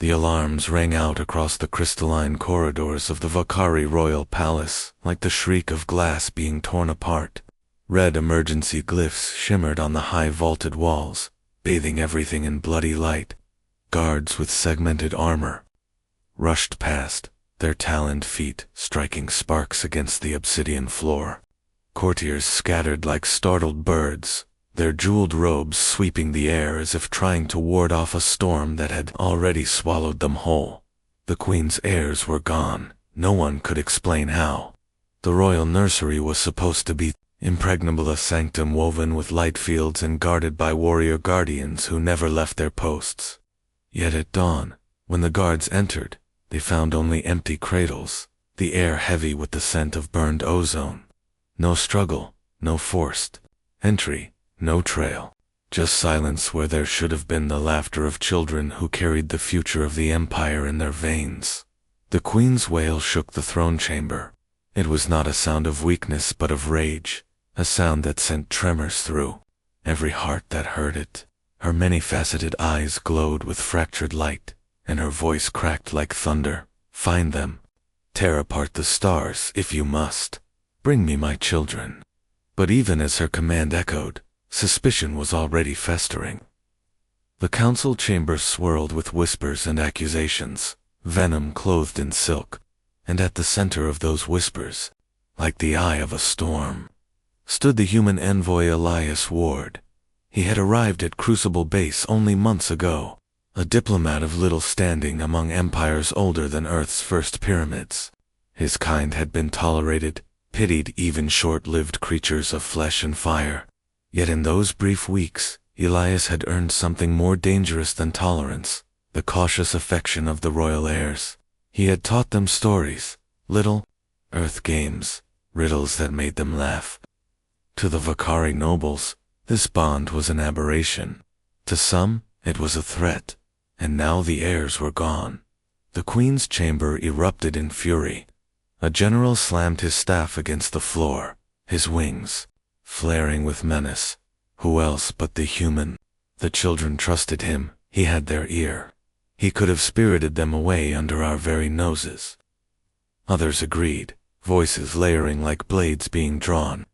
The alarms rang out across the crystalline corridors of the Vakari royal palace, like the shriek of glass being torn apart. Red emergency glyphs shimmered on the high vaulted walls, bathing everything in bloody light. Guards with segmented armor rushed past, their taloned feet striking sparks against the obsidian floor. Courtiers scattered like startled birds, their jeweled robes sweeping the air as if trying to ward off a storm that had already swallowed them whole. The queen's heirs were gone. No one could explain how. The royal nursery was supposed to be impregnable, a sanctum woven with light fields and guarded by warrior guardians who never left their posts. Yet at dawn, when the guards entered, they found only empty cradles, the air heavy with the scent of burned ozone. No struggle, no forced entry, no trail. Just silence where there should have been the laughter of children who carried the future of the empire in their veins. The queen's wail shook the throne chamber. It was not a sound of weakness but of rage, a sound that sent tremors through every heart that heard it. Her many-faceted eyes glowed with fractured light, and her voice cracked like thunder. Find them. Tear apart the stars if you must. Bring me my children. But even as her command echoed, suspicion was already festering. The council chamber swirled with whispers and accusations, venom clothed in silk, and at the center of those whispers, like the eye of a storm, stood the human envoy Elias Ward. He had arrived at Crucible Base only months ago, a diplomat of little standing among empires older than Earth's first pyramids. His kind had been tolerated, pitied even short-lived creatures of flesh and fire. Yet in those brief weeks, Elias had earned something more dangerous than tolerance, the cautious affection of the royal heirs. He had taught them stories, little earth games, riddles that made them laugh. To the Vakari nobles, this bond was an aberration. To some, it was a threat. And now the heirs were gone. The queen's chamber erupted in fury. A general slammed his staff against the floor, his wings flaring with menace. Who else but the human? The children trusted him. He had their ear. He could have spirited them away under our very noses. Others agreed, voices layering like blades being drawn.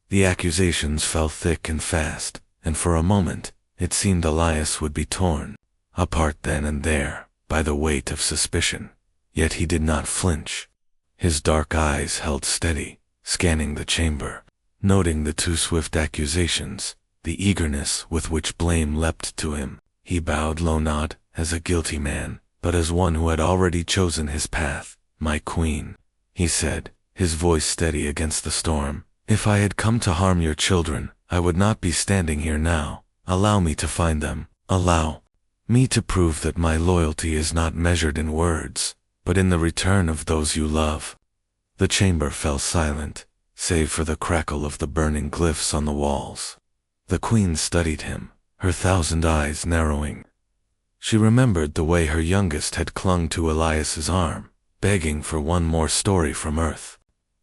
The accusations fell thick and fast, and for a moment, it seemed Elias would be torn apart then and there by the weight of suspicion. Yet he did not flinch. His dark eyes held steady, scanning the chamber, noting the too swift accusations, the eagerness with which blame leapt to him. He bowed low, not as a guilty man, but as one who had already chosen his path. My queen, he said, his voice steady against the storm, if I had come to harm your children, I would not be standing here now. Allow me to find them. Allow me to prove that my loyalty is not measured in words, but in the return of those you love. The chamber fell silent, save for the crackle of the burning glyphs on the walls. The queen studied him, her 1,000 eyes narrowing. She remembered the way her youngest had clung to Elias's arm, begging for one more story from Earth.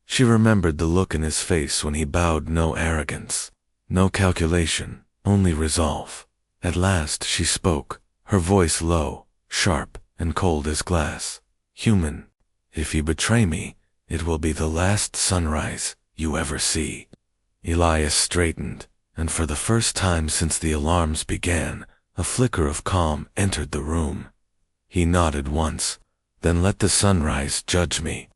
She remembered the look in his face when he bowed. No arrogance, no calculation, only resolve. At last she spoke, her voice low, sharp, and cold as glass. Human, if you betray me, it will be the last sunrise you ever see. Elias straightened, and for the first time since the alarms began, a flicker of calm entered the room. He nodded once, then let the sunrise judge me.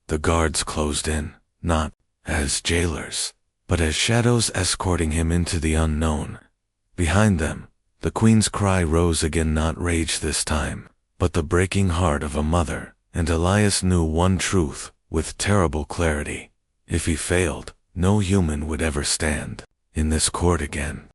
The guards closed in, not as jailers, but as shadows escorting him into the unknown. Behind them, the queen's cry rose again, not rage this time, but the breaking heart of a mother, and Elias knew one truth with terrible clarity. If he failed, no human would ever stand in this court again.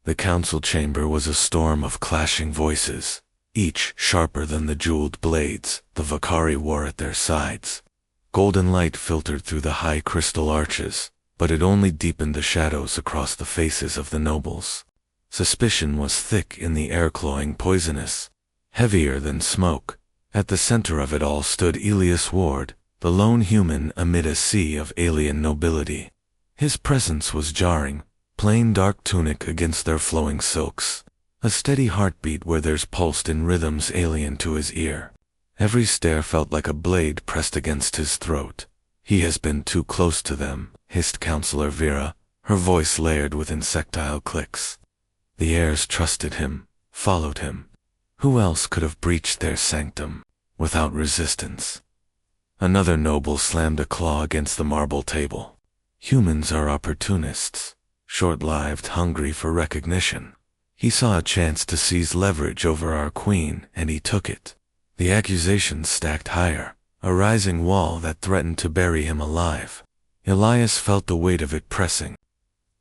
The council chamber was a storm of clashing voices, each sharper than the jeweled blades the Vakari wore at their sides. Golden light filtered through the high crystal arches, but it only deepened the shadows across the faces of the nobles. Suspicion was thick in the air, cloying, poisonous, heavier than smoke. At the center of it all stood Elias Ward, the lone human amid a sea of alien nobility. His presence was jarring, plain dark tunic against their flowing silks, A steady heartbeat where theirs pulsed in rhythms alien to his ear. Every stare felt like a blade pressed against his throat. He has been too close to them, hissed Counselor Vera, her voice layered with insectile clicks. The heirs trusted him, followed him. Who else could have breached their sanctum without resistance? Another noble slammed a claw against the marble table. Humans are opportunists, short-lived, hungry for recognition. He saw a chance to seize leverage over our queen, and he took it. The accusations stacked higher, a rising wall that threatened to bury him alive. Elias felt the weight of it pressing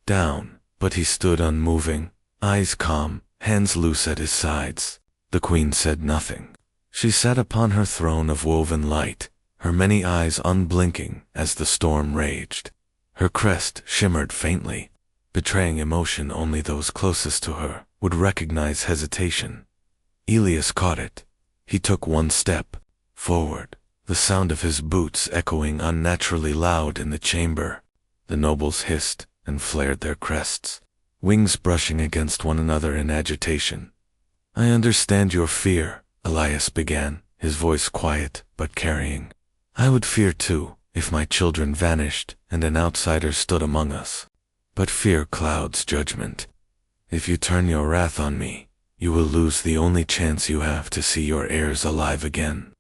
down, but he stood unmoving, eyes calm, hands loose at his sides. The queen said nothing. She sat upon her throne of woven light, her many eyes unblinking as the storm raged. Her crest shimmered faintly, betraying emotion only those closest to her would recognize hesitation. Elias caught it. He took one step forward, the sound of his boots echoing unnaturally loud in the chamber. The nobles hissed and flared their crests, wings brushing against one another in agitation. "I understand your fear," Elias began, his voice quiet but carrying. "I would fear too, if my children vanished and an outsider stood among us. But fear clouds judgment. If you turn your wrath on me, you will lose the only chance you have to see your heirs alive again."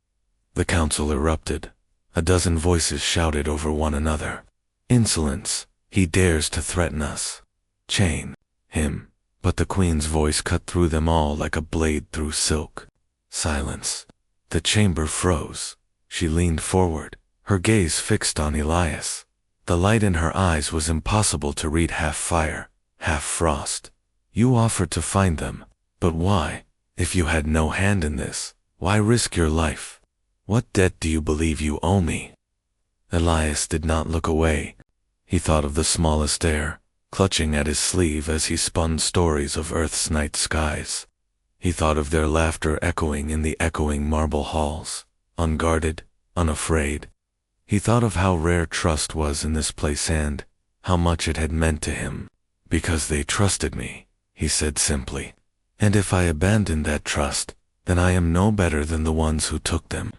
The council erupted. A dozen voices shouted over one another. "Insolence! He dares to threaten us! Chain him!" But the queen's voice cut through them all like a blade through silk. Silence. The chamber froze. She leaned forward, her gaze fixed on Elias. The light in her eyes was impossible to read, half fire, half frost. "You offered to find them, but why? If you had no hand in this, why risk your life? What debt do you believe you owe me?" Elias did not look away. He thought of the smallest heir, clutching at his sleeve as he spun stories of Earth's night skies. He thought of their laughter echoing in the echoing marble halls, unguarded, unafraid. He thought of how rare trust was in this place and how much it had meant to him. "Because they trusted me," he said simply. "And if I abandon that trust, then I am no better than the ones who took them."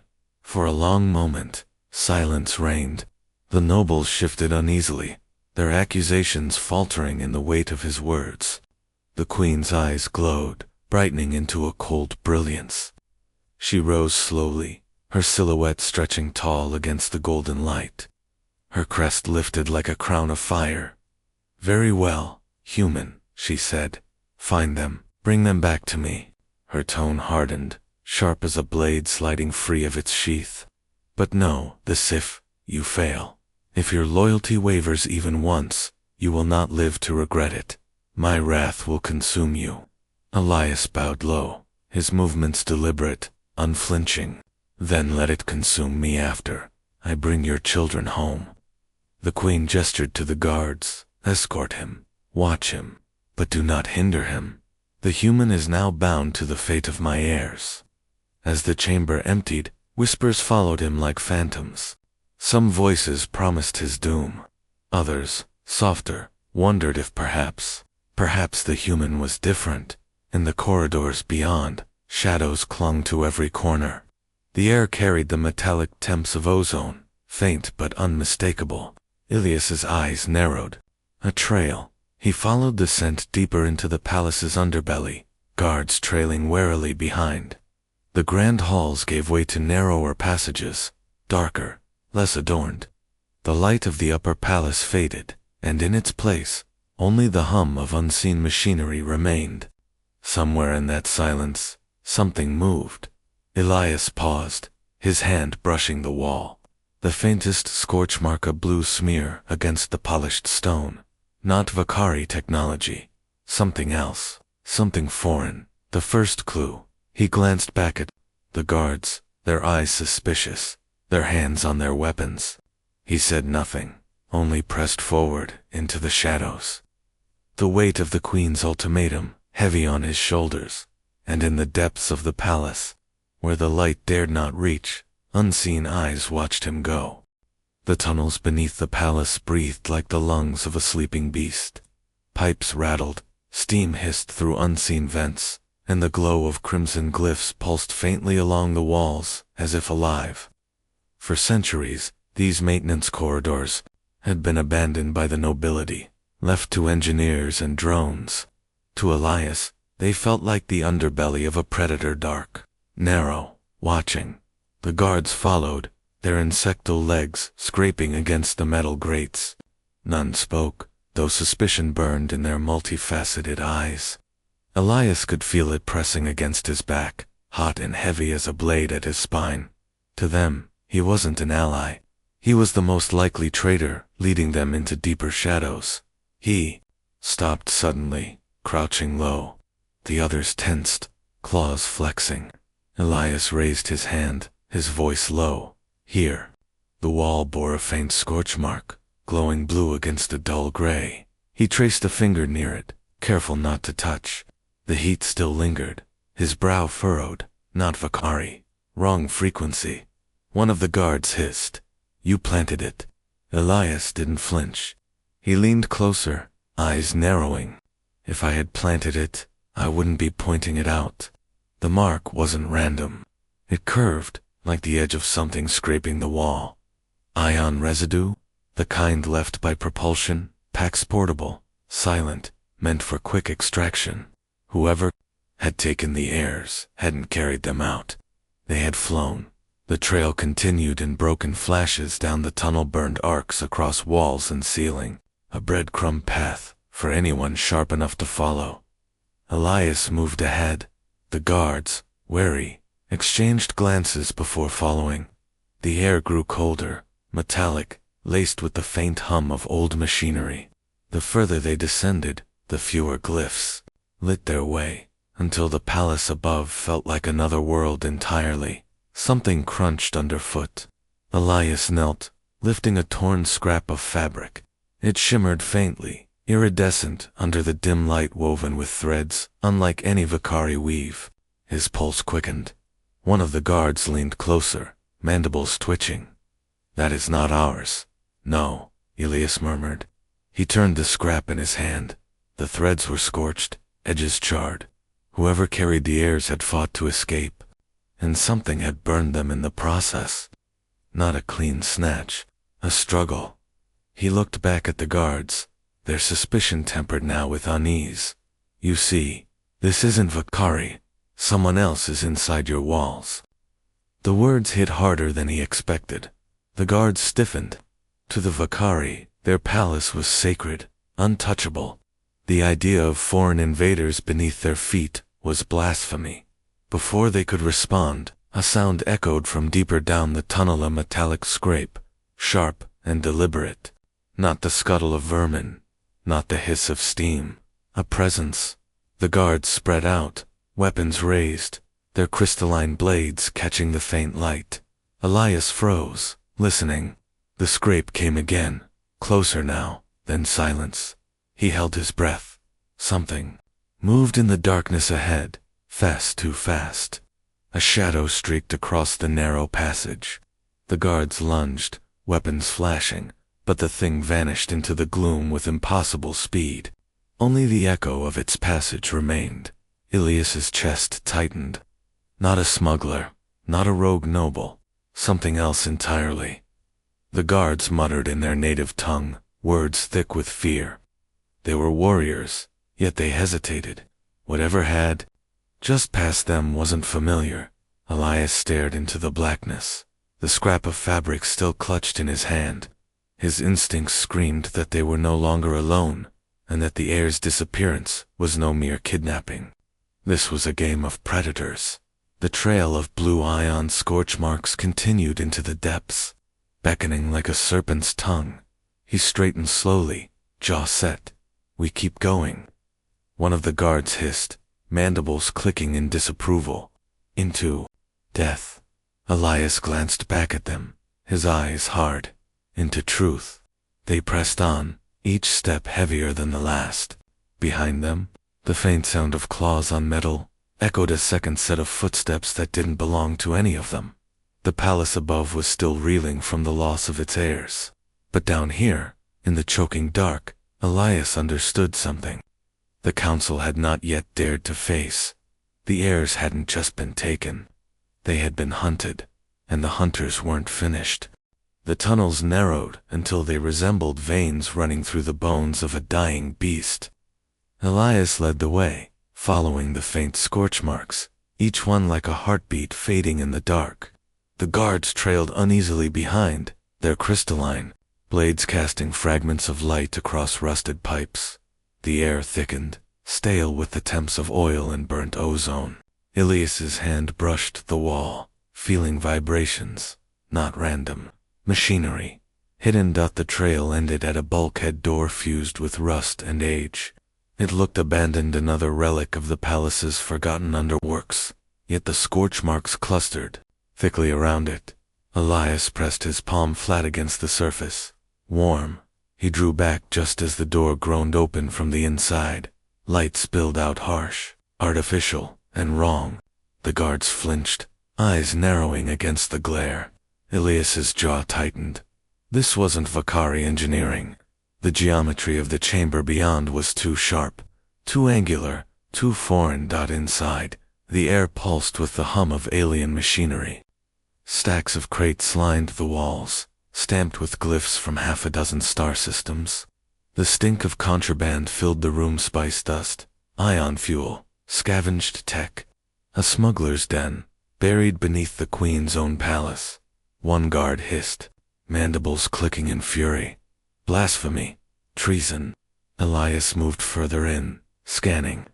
For a long moment, silence reigned. The nobles shifted uneasily, their accusations faltering in the weight of his words. The queen's eyes glowed, brightening into a cold brilliance. She rose slowly, her silhouette stretching tall against the golden light. Her crest lifted like a crown of fire. "Very well, human," she said. "Find them, bring them back to me." Her tone hardened, sharp as a blade sliding free of its sheath. "But know this: if you fail, if your loyalty wavers even once, you will not live to regret it. My wrath will consume you." Elias bowed low, his movements deliberate, unflinching. "Then let it consume me after I bring your children home." The queen gestured to the guards. "Escort him, watch him, but do not hinder him. The human is now bound to the fate of my heirs." As the chamber emptied, whispers followed him like phantoms. Some voices promised his doom. Others, softer, wondered if perhaps the human was different. In the corridors beyond, shadows clung to every corner. The air carried the metallic temps of ozone, faint but unmistakable. Ilias's eyes narrowed. A trail. He followed the scent deeper into the palace's underbelly, guards trailing warily behind. The grand halls gave way to narrower passages, darker, less adorned. The light of the upper palace faded, and in its place, only the hum of unseen machinery remained. Somewhere in that silence, something moved. Elias paused, his hand brushing the wall. The faintest scorch mark, a blue smear against the polished stone. Not Vakari technology. Something else. Something foreign. The first clue. He glanced back at the guards, their eyes suspicious, their hands on their weapons. He said nothing, only pressed forward into the shadows. The weight of the queen's ultimatum, heavy on his shoulders, and in the depths of the palace, where the light dared not reach, unseen eyes watched him go. The tunnels beneath the palace breathed like the lungs of a sleeping beast. Pipes rattled, Steam hissed through unseen vents, and the glow of crimson glyphs pulsed faintly along the walls, as if alive. For centuries, these maintenance corridors had been abandoned by the nobility, left to engineers and drones. To Elias, they felt like the underbelly of a predator, dark, narrow, watching. The guards followed, their insectal legs scraping against the metal grates. None spoke, though suspicion burned in their multifaceted eyes. Elias could feel it pressing against his back, hot and heavy as a blade at his spine. To them, he wasn't an ally. He was the most likely traitor, leading them into deeper shadows. He stopped suddenly, crouching low. The others tensed, claws flexing. Elias raised his hand, his voice low. Here. The wall bore a faint scorch mark, glowing blue against a dull gray. He traced a finger near it, careful not to touch. The heat still lingered, his brow furrowed. Not Vakari. Wrong frequency. One of the guards hissed. You planted it. Elias didn't flinch. He leaned closer, eyes narrowing. If I had planted it, I wouldn't be pointing it out. The mark wasn't random. It curved, like the edge of something scraping the wall. Ion residue? The kind left by propulsion, packs portable, silent, meant for quick extraction. Whoever had taken the Heirs hadn't carried them out. They had flown. The trail continued in broken flashes down the tunnel-burned arcs across walls and ceiling, a breadcrumb path for anyone sharp enough to follow. Elias moved ahead. The guards, wary, exchanged glances before following. The air grew colder, metallic, laced with the faint hum of old machinery. The further they descended, the fewer glyphs lit their way, until the palace above felt like another world entirely. Something crunched underfoot. Elias knelt, lifting a torn scrap of fabric. It shimmered faintly, iridescent under the dim light woven with threads, unlike any Vakari weave. His pulse quickened. One of the guards leaned closer, mandibles twitching. That is not ours. No, Elias murmured. He turned the scrap in his hand. The threads were scorched, edges charred. Whoever carried the Heirs had fought to escape, and something had burned them in the process. Not a clean snatch, a struggle. He looked back at the guards, their suspicion tempered now with unease. You see, this isn't Vakari. Someone else is inside your walls. The words hit harder than he expected. The guards stiffened. To the Vakari, their palace was sacred, untouchable. The idea of foreign invaders beneath their feet was blasphemy. Before they could respond, a sound echoed from deeper down the tunnel, a metallic scrape, sharp and deliberate. Not the scuttle of vermin, not the hiss of steam. A presence. The guards spread out, weapons raised, their crystalline blades catching the faint light. Elias froze, listening. The scrape came again, closer now, then silence. He held his breath. Something moved in the darkness ahead, too fast. A shadow streaked across the narrow passage. The guards lunged, weapons flashing, but the thing vanished into the gloom with impossible speed. Only the echo of its passage remained. Elias's chest tightened. Not a smuggler, not a rogue noble, something else entirely. The guards muttered in their native tongue, words thick with fear. They were warriors, yet they hesitated. Whatever had just past them wasn't familiar. Elias stared into the blackness, the scrap of fabric still clutched in his hand. His instincts screamed that they were no longer alone, and that the Heirs' disappearance was no mere kidnapping. This was a game of predators. The trail of blue ion scorch marks continued into the depths, beckoning like a serpent's tongue. He straightened slowly, jaw set. We keep going. One of the guards hissed, mandibles clicking in disapproval. Into death. Elias glanced back at them, his eyes hard. Into truth. They pressed on, each step heavier than the last. Behind them, the faint sound of claws on metal echoed a second set of footsteps that didn't belong to any of them. The palace above was still reeling from the loss of its heirs. But down here, in the choking dark, Elias understood something. the council had not yet dared to face. The heirs hadn't just been taken. They had been hunted, and the hunters weren't finished. The tunnels narrowed until they resembled veins running through the bones of a dying beast. Elias led the way, following the faint scorch marks, each one like a heartbeat fading in the dark. The guards trailed uneasily behind, their crystalline blades casting fragments of light across rusted pipes. The air thickened, stale with the temps of oil and burnt ozone. Elias's hand brushed the wall, feeling vibrations, not random machinery. Hidden. The trail ended at a bulkhead door fused with rust and age. It looked abandoned, another relic of the palace's forgotten underworks, yet the scorch marks clustered thickly around it. Elias pressed his palm flat against the surface. Warm. He drew back just as the door groaned open from the inside. Light spilled out harsh, artificial, and wrong. The guards flinched, eyes narrowing against the glare. Elias's jaw tightened. This wasn't Vakari engineering. The geometry of the chamber beyond was too sharp, too angular, too foreign. Inside, the air pulsed with the hum of alien machinery. Stacks of crates lined the walls, stamped with glyphs from half a dozen star systems. The stink of contraband filled the room, spice dust, ion fuel, scavenged tech. A smuggler's den, buried beneath the queen's own palace. One guard hissed, mandibles clicking in fury. Blasphemy, treason. Elias moved further in, scanning.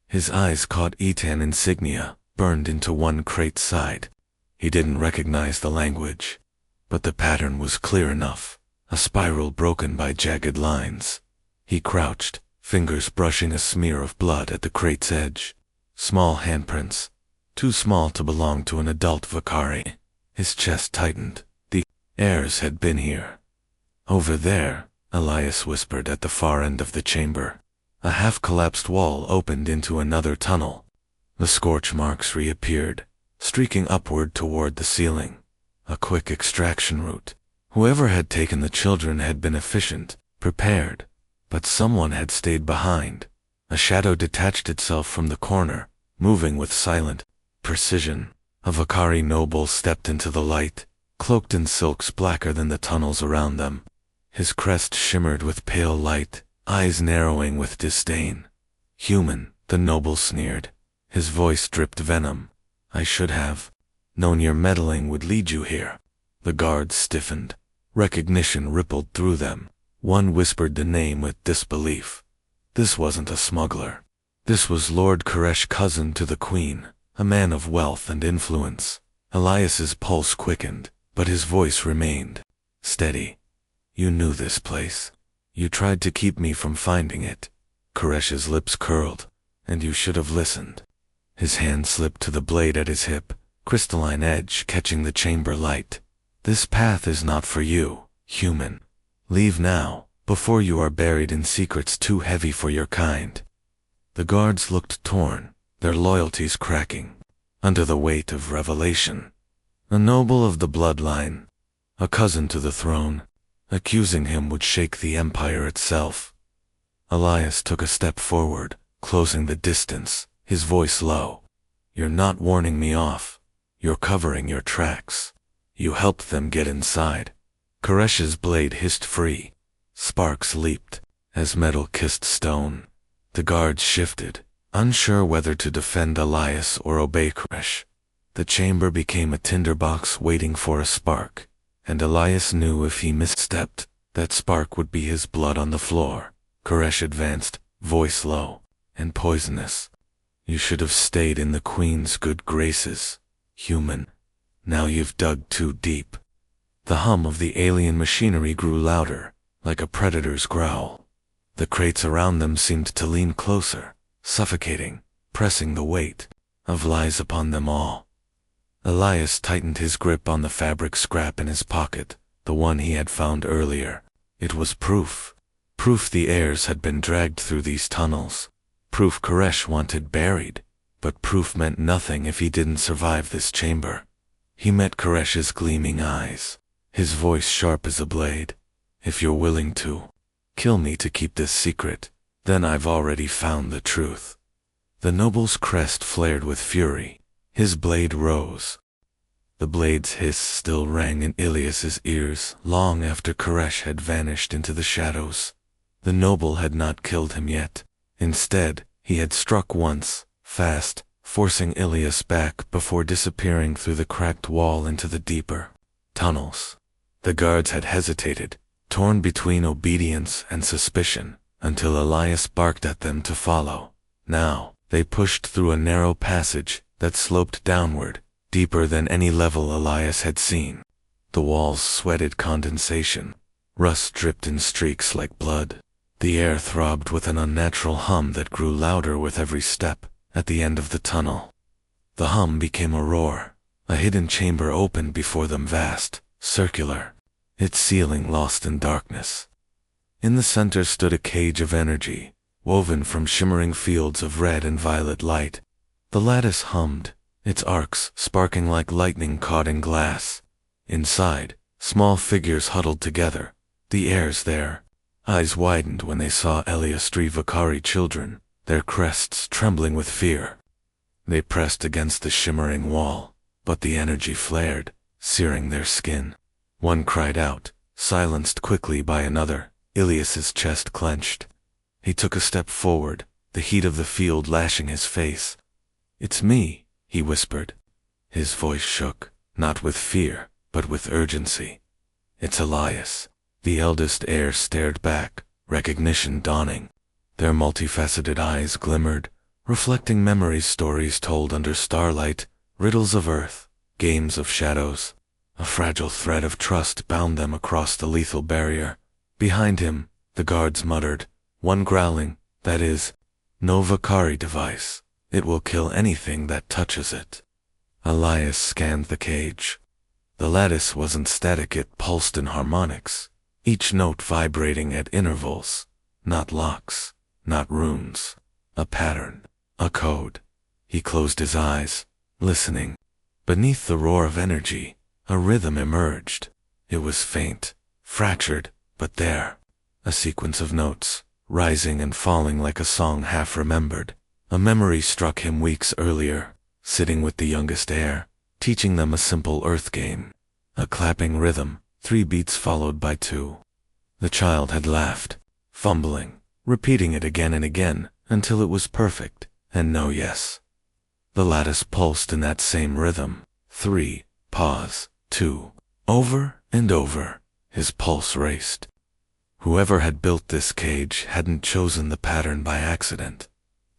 His eyes caught Etan insignia, burned into one crate's side. He didn't recognize the language, but the pattern was clear enough, a spiral broken by jagged lines. He crouched, fingers brushing a smear of blood at the crate's edge. Small handprints, too small to belong to an adult Vakari. His chest tightened. The heirs had been here. Over there, Elias whispered at the far end of the chamber. A half-collapsed wall opened into another tunnel. The scorch marks reappeared, streaking upward toward the ceiling. A quick extraction route. Whoever had taken the children had been efficient, prepared, but someone had stayed behind. A shadow detached itself from the corner, moving with silent precision. A Vakari noble stepped into the light, cloaked in silks blacker than the tunnels around them. His crest shimmered with pale light, eyes narrowing with disdain. Human, the noble sneered. His voice dripped venom. I should have known your meddling would lead you here. The guards stiffened. Recognition rippled through them. One whispered the name with disbelief. This wasn't a smuggler. This was Lord Koresh, cousin to the queen, a man of wealth and influence. Elias's pulse quickened, but his voice remained steady. You knew this place. You tried to keep me from finding it. Koresh's lips curled. And you should have listened. His hand slipped to the blade at his hip, crystalline edge catching the chamber light. This path is not for you, human. Leave now, before you are buried in secrets too heavy for your kind. The guards looked torn, their loyalties cracking, under the weight of revelation. A noble of the bloodline, a cousin to the throne, accusing him would shake the empire itself. Elias took a step forward, closing the distance, his voice low. You're not warning me off. You're covering your tracks. You helped them get inside. Koresh's blade hissed free. Sparks leaped, as metal kissed stone. The guards shifted, unsure whether to defend Elias or obey Koresh. The chamber became a tinderbox waiting for a spark, and Elias knew if he misstepped, that spark would be his blood on the floor. Koresh advanced, voice low and poisonous. You should have stayed in the queen's good graces, human. Now you've dug too deep. The hum of the alien machinery grew louder, like a predator's growl. The crates around them seemed to lean closer, suffocating, pressing the weight of lies upon them all. Elias tightened his grip on the fabric scrap in his pocket, the one he had found earlier. It was proof. Proof the heirs had been dragged through these tunnels. Proof Koresh wanted buried. But proof meant nothing if he didn't survive this chamber. He met Koresh's gleaming eyes, his voice sharp as a blade. If you're willing to kill me to keep this secret, Then I've already found the truth. The noble's crest flared with fury. His blade rose. The blade's hiss still rang in Ilias's ears long after Koresh had vanished into the shadows. The noble had not killed him yet. Instead, he had struck once, fast, forcing Ilias back before disappearing through the cracked wall into the deeper tunnels. The guards had hesitated, torn between obedience and suspicion, until Elias barked at them to follow. Now, they pushed through a narrow passage that sloped downward, deeper than any level Elias had seen. The walls sweated condensation. Rust dripped in streaks like blood. The air throbbed with an unnatural hum that grew louder with every step. At the end of the tunnel, the hum became a roar. A hidden chamber opened before them, vast, circular, its ceiling lost in darkness. In the center stood a cage of energy, woven from shimmering fields of red and violet light. The lattice hummed, its arcs sparking like lightning caught in glass. Inside, small figures huddled together, the heirs there. Eyes widened when they saw Eliastri Vakari children, their crests trembling with fear. They pressed against the shimmering wall, but the energy flared, searing their skin. One cried out, silenced quickly by another. Ilias's chest clenched. He took a step forward, the heat of the field lashing his face. "It's me," he whispered. His voice shook, not with fear, but with urgency. "It's Elias." The eldest heir stared back, recognition dawning. Their multifaceted eyes glimmered, reflecting memories, stories told under starlight, riddles of earth, games of shadows. A fragile thread of trust bound them across the lethal barrier. Behind him, the guards muttered, one growling, "That is, no Vakari device. It will kill anything that touches it." Elias scanned the cage. The lattice wasn't static, it pulsed in harmonics, each note vibrating at intervals. Not locks, not runes. A pattern, a code. He closed his eyes, listening. Beneath the roar of energy, a rhythm emerged. It was faint, fractured, but there. A sequence of notes, rising and falling like a song half remembered. A memory struck him weeks earlier, sitting with the youngest heir, teaching them a simple earth game. A clapping rhythm, 3 beats followed by 2. The child had laughed, fumbling, repeating it again and again, until it was perfect, and no yes. The lattice pulsed in that same rhythm. 3, pause, 2, over and over. His pulse raced. Whoever had built this cage hadn't chosen the pattern by accident.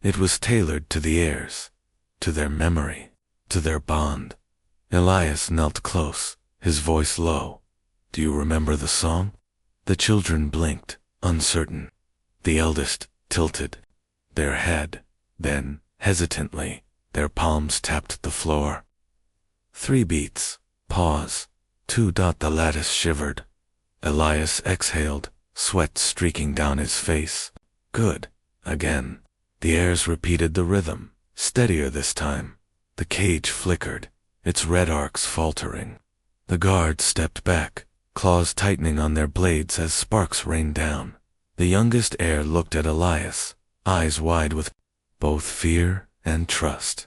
It was tailored to the heirs, to their memory, to their bond. Elias knelt close, his voice low. "Do you remember the song?" The children blinked, uncertain. The eldest tilted their head, then, hesitantly, their palms tapped the floor. 3 beats, pause, 2. The lattice shivered. Elias exhaled, sweat streaking down his face. "Good." Again. The heirs repeated the rhythm, steadier this time. The cage flickered, its red arcs faltering. The guards stepped back, claws tightening on their blades as sparks rained down. The youngest heir looked at Elias, eyes wide with both fear and trust.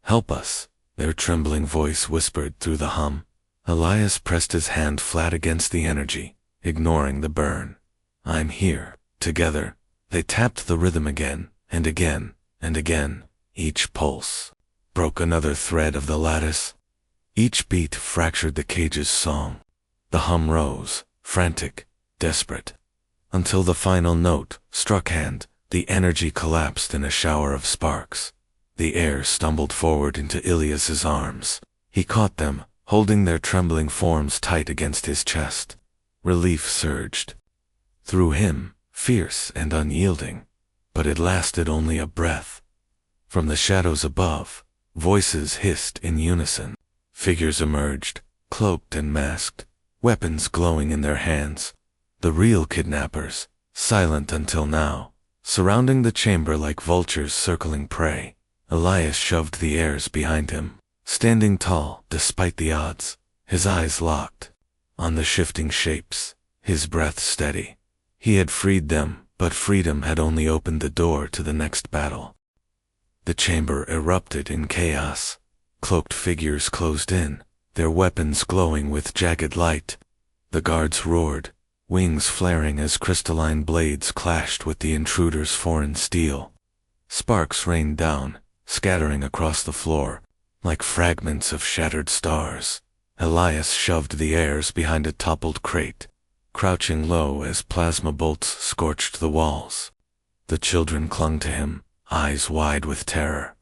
"Help us," their trembling voice whispered through the hum. Elias pressed his hand flat against the energy, ignoring the burn. "I'm here." Together, they tapped the rhythm again, and again, and again. Each pulse broke another thread of the lattice. Each beat fractured the cage's song. The hum rose, frantic, desperate. Until the final note struck hand, the energy collapsed in a shower of sparks. The heir stumbled forward into Ilias's arms. He caught them, holding their trembling forms tight against his chest. Relief surged through him, fierce and unyielding, but it lasted only a breath. From the shadows above, voices hissed in unison. Figures emerged, cloaked and masked, weapons glowing in their hands. The real kidnappers, silent until now, surrounding the chamber like vultures circling prey. Elias shoved the heirs behind him, standing tall despite the odds, his eyes locked on the shifting shapes, his breath steady. He had freed them, but freedom had only opened the door to the next battle. The chamber erupted in chaos. Cloaked figures closed in, their weapons glowing with jagged light. The guards roared, wings flaring as crystalline blades clashed with the intruder's foreign steel. Sparks rained down, scattering across the floor, like fragments of shattered stars. Elias shoved the heirs behind a toppled crate, crouching low as plasma bolts scorched the walls. The children clung to him, eyes wide with terror.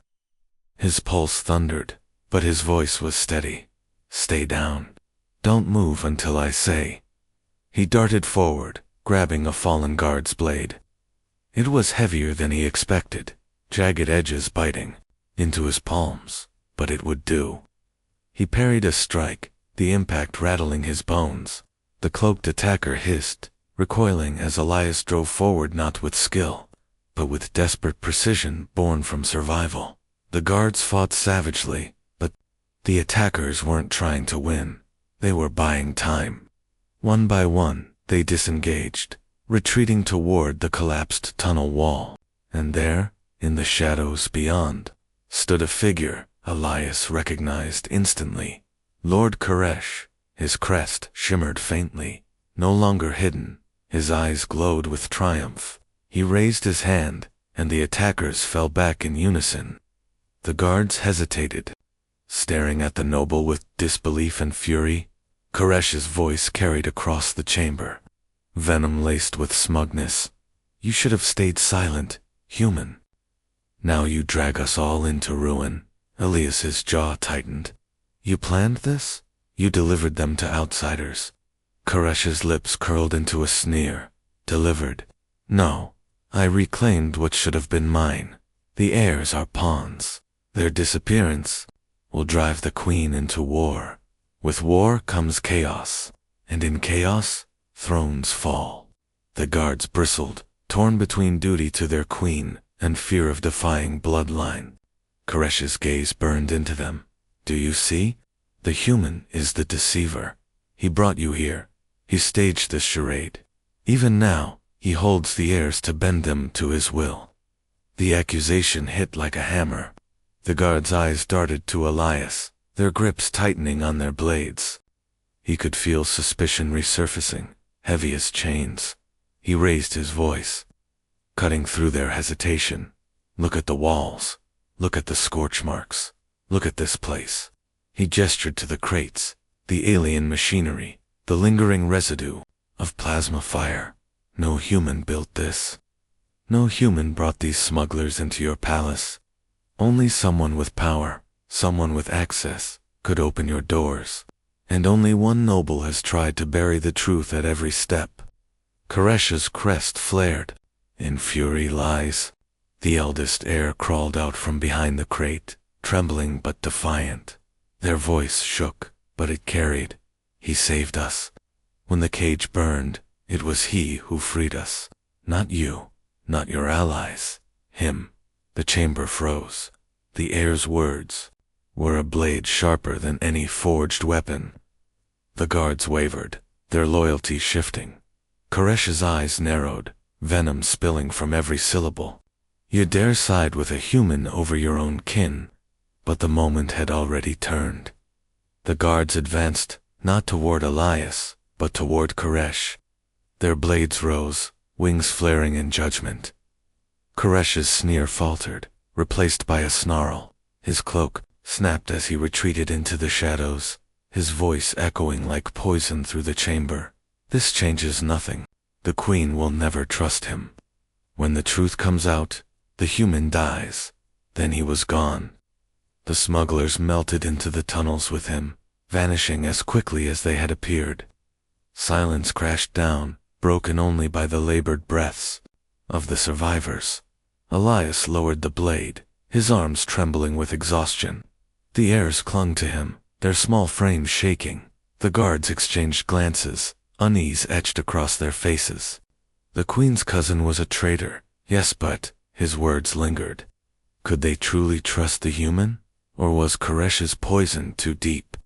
His pulse thundered, but his voice was steady. "Stay down. Don't move until I say." He darted forward, grabbing a fallen guard's blade. It was heavier than he expected, jagged edges biting into his palms, but it would do. He parried a strike, the impact rattling his bones. The cloaked attacker hissed, recoiling as Elias drove forward, not with skill, but with desperate precision born from survival. The guards fought savagely, but the attackers weren't trying to win. They were buying time. One by one, they disengaged, retreating toward the collapsed tunnel wall. And there, in the shadows beyond, stood a figure Elias recognized instantly. Lord Koresh. His crest shimmered faintly, no longer hidden. His eyes glowed with triumph. He raised his hand, and the attackers fell back in unison. The guards hesitated, staring at the noble with disbelief and fury. Koresh's voice carried across the chamber, venom laced with smugness. "You should have stayed silent, human. Now you drag us all into ruin." Elias's jaw tightened. "You planned this? You delivered them to outsiders." Koresh's lips curled into a sneer. "Delivered? No. I reclaimed what should have been mine. The heirs are pawns. Their disappearance will drive the queen into war. With war comes chaos, and in chaos, thrones fall." The guards bristled, torn between duty to their queen and fear of defying bloodline. Koresh's gaze burned into them. "Do you see? The human is the deceiver. He brought you here. He staged this charade. Even now, he holds the heirs to bend them to his will." The accusation hit like a hammer. The guards' eyes darted to Elias, their grips tightening on their blades. He could feel suspicion resurfacing, heavy as chains. He raised his voice, cutting through their hesitation. "Look at the walls. Look at the scorch marks. Look at this place." He gestured to the crates, the alien machinery, the lingering residue of plasma fire. "No human built this. No human brought these smugglers into your palace. Only someone with power, someone with access, could open your doors. And only one noble has tried to bury the truth at every step." Koresh's crest flared. "In fury lies." The eldest heir crawled out from behind the crate, trembling but defiant. Their voice shook, but it carried. "He saved us. When the cage burned, it was he who freed us. Not you, not your allies. Him." The chamber froze. The heir's words were a blade sharper than any forged weapon. The guards wavered, their loyalty shifting. Koresh's eyes narrowed, venom spilling from every syllable. "You dare side with a human over your own kin." But the moment had already turned. The guards advanced, not toward Elias, but toward Koresh. Their blades rose, wings flaring in judgment. Koresh's sneer faltered, replaced by a snarl. His cloak snapped as he retreated into the shadows, his voice echoing like poison through the chamber. "This changes nothing. The queen will never trust him. When the truth comes out, the human dies." Then he was gone. The smugglers melted into the tunnels with him, vanishing as quickly as they had appeared. Silence crashed down, broken only by the labored breaths of the survivors. Elias lowered the blade, his arms trembling with exhaustion. The heirs clung to him, their small frames shaking. The guards exchanged glances, unease etched across their faces. The queen's cousin was a traitor, yes, but his words lingered. Could they truly trust the human? Or was Koresh's poison too deep?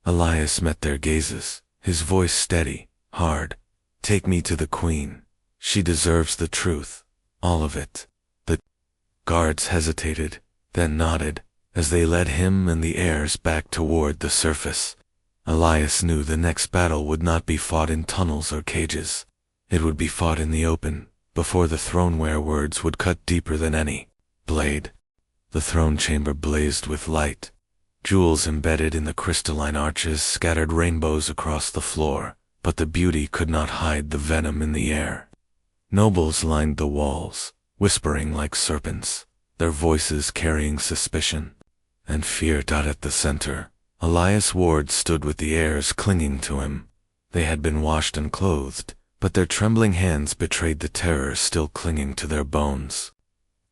Elias met their gazes, his voice steady, hard. "Take me to the queen." She deserves the truth. All of it. The guards hesitated, then nodded, as they led him and the heirs back toward the surface. Elias knew the next battle would not be fought in tunnels or cages. It would be fought in the open, before the throne-wear words would cut deeper than any blade. The throne chamber blazed with light. Jewels embedded in the crystalline arches scattered rainbows across the floor, but the beauty could not hide the venom in the air. Nobles lined the walls, whispering like serpents, their voices carrying suspicion and fear. At the center, Elias Ward stood with the heirs clinging to him. They had been washed and clothed, but their trembling hands betrayed the terror still clinging to their bones.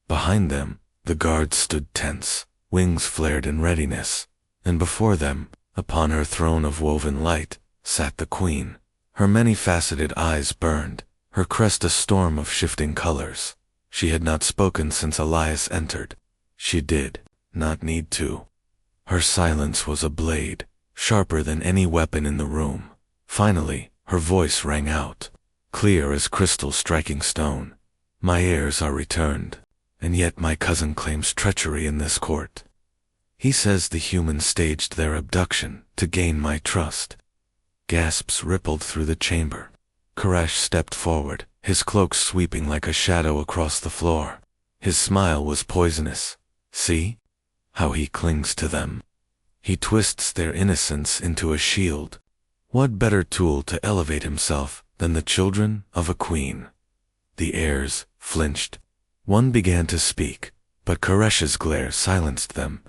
Behind them, the guards stood tense, wings flared in readiness, and before them, upon her throne of woven light, sat the queen. Her many-faceted eyes burned, her crest a storm of shifting colors. She had not spoken since Elias entered. She did not need to. Her silence was a blade, sharper than any weapon in the room. Finally, her voice rang out, clear as crystal striking stone. My heirs are returned, and yet my cousin claims treachery in this court. He says the humans staged their abduction to gain my trust. Gasps rippled through the chamber. Koresh stepped forward, his cloak sweeping like a shadow across the floor. His smile was poisonous. See how he clings to them. He twists their innocence into a shield. What better tool to elevate himself than the children of a queen? The heirs flinched. One began to speak, but Koresh's glare silenced them.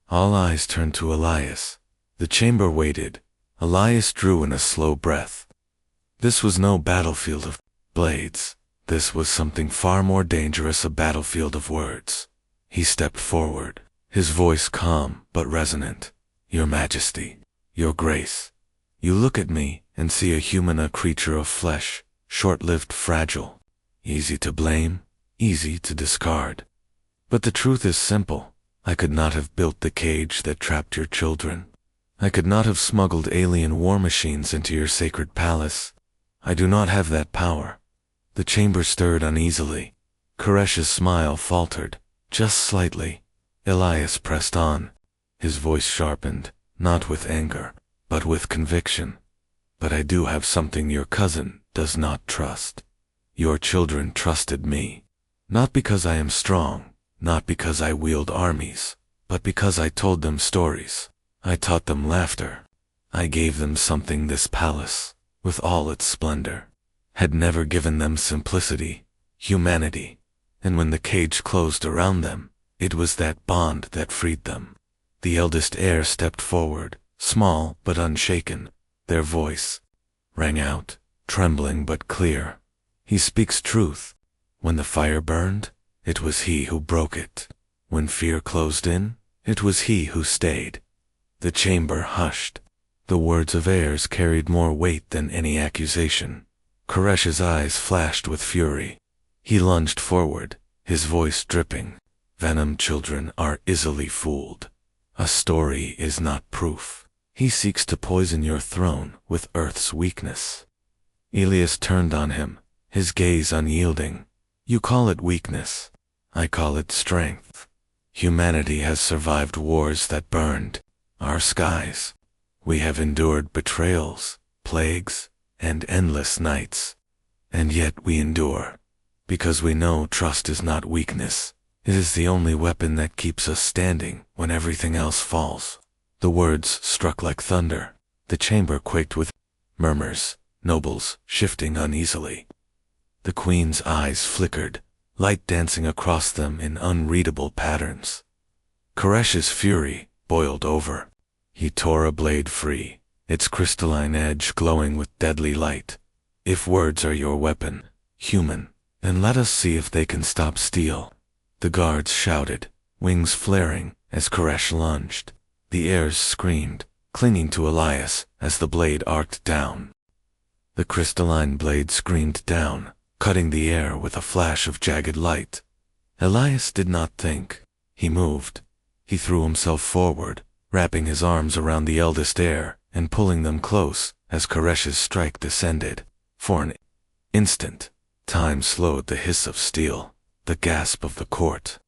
All eyes turned to Elias. The chamber waited. Elias drew in a slow breath. This was no battlefield of blades. This was something far more dangerous, a battlefield of words. He stepped forward, his voice calm but resonant. Your Majesty, Your Grace. You look at me and see a human, a creature of flesh, short-lived, fragile, easy to blame, easy to discard. But the truth is simple. I could not have built the cage that trapped your children. I could not have smuggled alien war machines into your sacred palace. I do not have that power. The chamber stirred uneasily. Koresh's smile faltered, just slightly. Elias pressed on. His voice sharpened, not with anger, but with conviction. But I do have something your cousin does not trust. Your children trusted me. Not because I am strong, not because I wield armies, but because I told them stories. I taught them laughter. I gave them something this palace, with all its splendor, had never given them: simplicity, humanity. And when the cage closed around them, it was that bond that freed them. The eldest heir stepped forward, small but unshaken. Their voice rang out, trembling but clear. He speaks truth. When the fire burned, it was he who broke it. When fear closed in, it was he who stayed. The chamber hushed. The words of heirs carried more weight than any accusation. Koresh's eyes flashed with fury. He lunged forward, his voice dripping. Venom children are easily fooled. A story is not proof. He seeks to poison your throne with Earth's weakness. Elias turned on him, his gaze unyielding. You call it weakness. I call it strength. Humanity has survived wars that burned our skies. We have endured betrayals, plagues, and endless nights. And yet we endure, because we know trust is not weakness. It is the only weapon that keeps us standing when everything else falls. The words struck like thunder. The chamber quaked with murmurs, nobles shifting uneasily. The queen's eyes flickered, light dancing across them in unreadable patterns. Koresh's fury boiled over. He tore a blade free, its crystalline edge glowing with deadly light. If words are your weapon, human, then let us see if they can stop steel. The guards shouted, wings flaring, as Koresh lunged. The heirs screamed, clinging to Elias as the blade arced down. The crystalline blade screamed down, cutting the air with a flash of jagged light. Elias did not think. He moved. He threw himself forward, wrapping his arms around the eldest heir and pulling them close as Koresh's strike descended. For an instant, Time slowed the hiss of steel, the gasp of the court.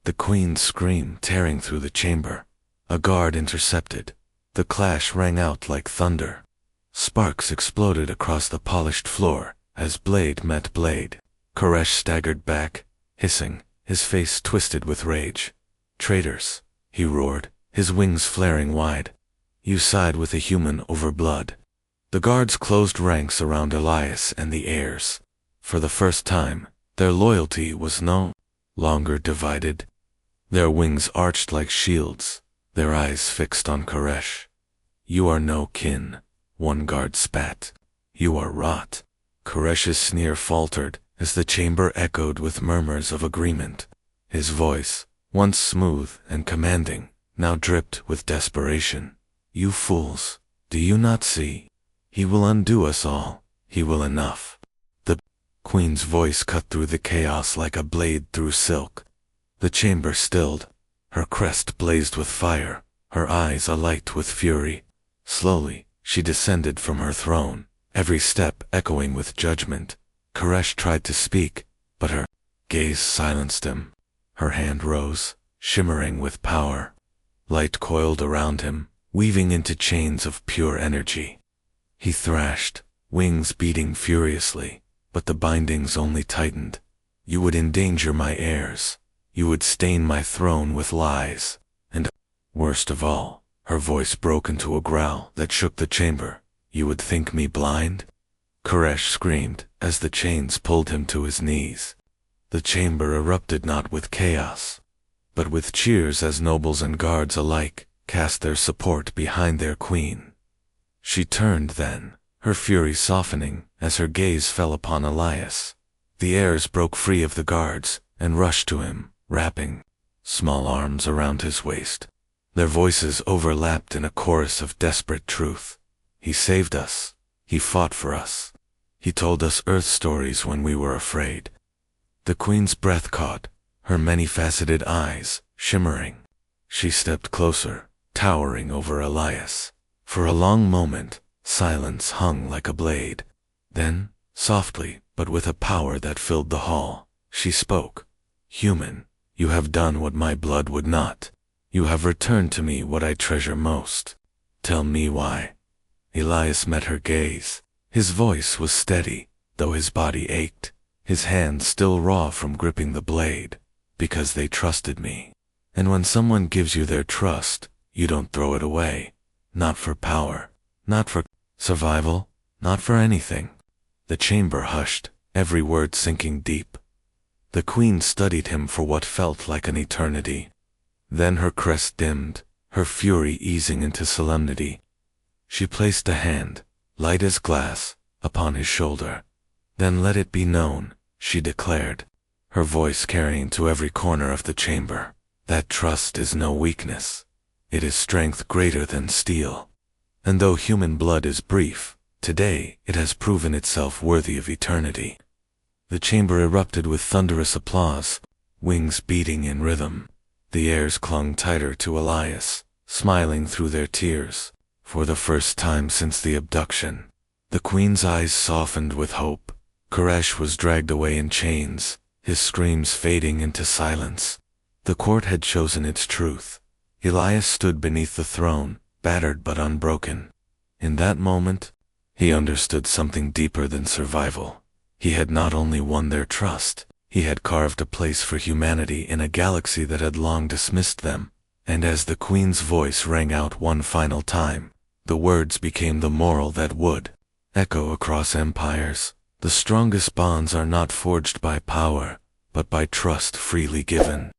The queen's scream tearing through the chamber. A guard intercepted. The clash rang out like thunder. Sparks exploded across the polished floor as blade met blade. Koresh staggered back, hissing, his face twisted with rage. "Traitors," he roared, his wings flaring wide. "You side with a human over blood." The guards closed ranks around Elias and the heirs. For the first time, their loyalty was no longer divided. Their wings arched like shields, their eyes fixed on Koresh. "You are no kin," one guard spat. "You are rot." Koresh's sneer faltered as the chamber echoed with murmurs of agreement. His voice, once smooth and commanding, now dripped with desperation. "You fools, do you not see? He will undo us all. He will enough." The queen's voice cut through the chaos like a blade through silk. The chamber stilled. Her crest blazed with fire, her eyes alight with fury. Slowly, she descended from her throne, every step echoing with judgment. Koresh tried to speak, but her gaze silenced him. Her hand rose, shimmering with power. Light coiled around him, weaving into chains of pure energy. He thrashed, wings beating furiously, but the bindings only tightened. "You would endanger my heirs. You would stain my throne with lies. And, worst of all," her voice broke into a growl that shook the chamber, "you would think me blind?" Koresh screamed as the chains pulled him to his knees. The chamber erupted not with chaos, but with cheers as nobles and guards alike cast their support behind their queen. She turned then, her fury softening as her gaze fell upon Elias. The heirs broke free of the guards and rushed to him, wrapping small arms around his waist. Their voices overlapped in a chorus of desperate truth. "He saved us. He fought for us. He told us Earth stories when we were afraid." The queen's breath caught, her many-faceted eyes shimmering. She stepped closer, towering over Elias. For a long moment, silence hung like a blade. Then, softly, but with a power that filled the hall, she spoke. "Human, you have done what my blood would not. You have returned to me what I treasure most. Tell me why." Elias met her gaze. His voice was steady, though his body ached, his hands still raw from gripping the blade. "Because they trusted me. And when someone gives you their trust, you don't throw it away. Not for power, not for survival, not for anything." The chamber hushed, every word sinking deep. The queen studied him for what felt like an eternity. Then her crest dimmed, her fury easing into solemnity. She placed a hand, light as glass, upon his shoulder. "Then let it be known," she declared, her voice carrying to every corner of the chamber, "that trust is no weakness. It is strength greater than steel. And though human blood is brief, today it has proven itself worthy of eternity." The chamber erupted with thunderous applause, wings beating in rhythm. The heirs clung tighter to Elias, smiling through their tears. For the first time since the abduction, the queen's eyes softened with hope. Koresh was dragged away in chains, his screams fading into silence. The court had chosen its truth. Elias stood beneath the throne, battered but unbroken. In that moment, he understood something deeper than survival. He had not only won their trust, he had carved a place for humanity in a galaxy that had long dismissed them. And as the queen's voice rang out one final time, the words became the moral that would echo across empires. "The strongest bonds are not forged by power, but by trust freely given."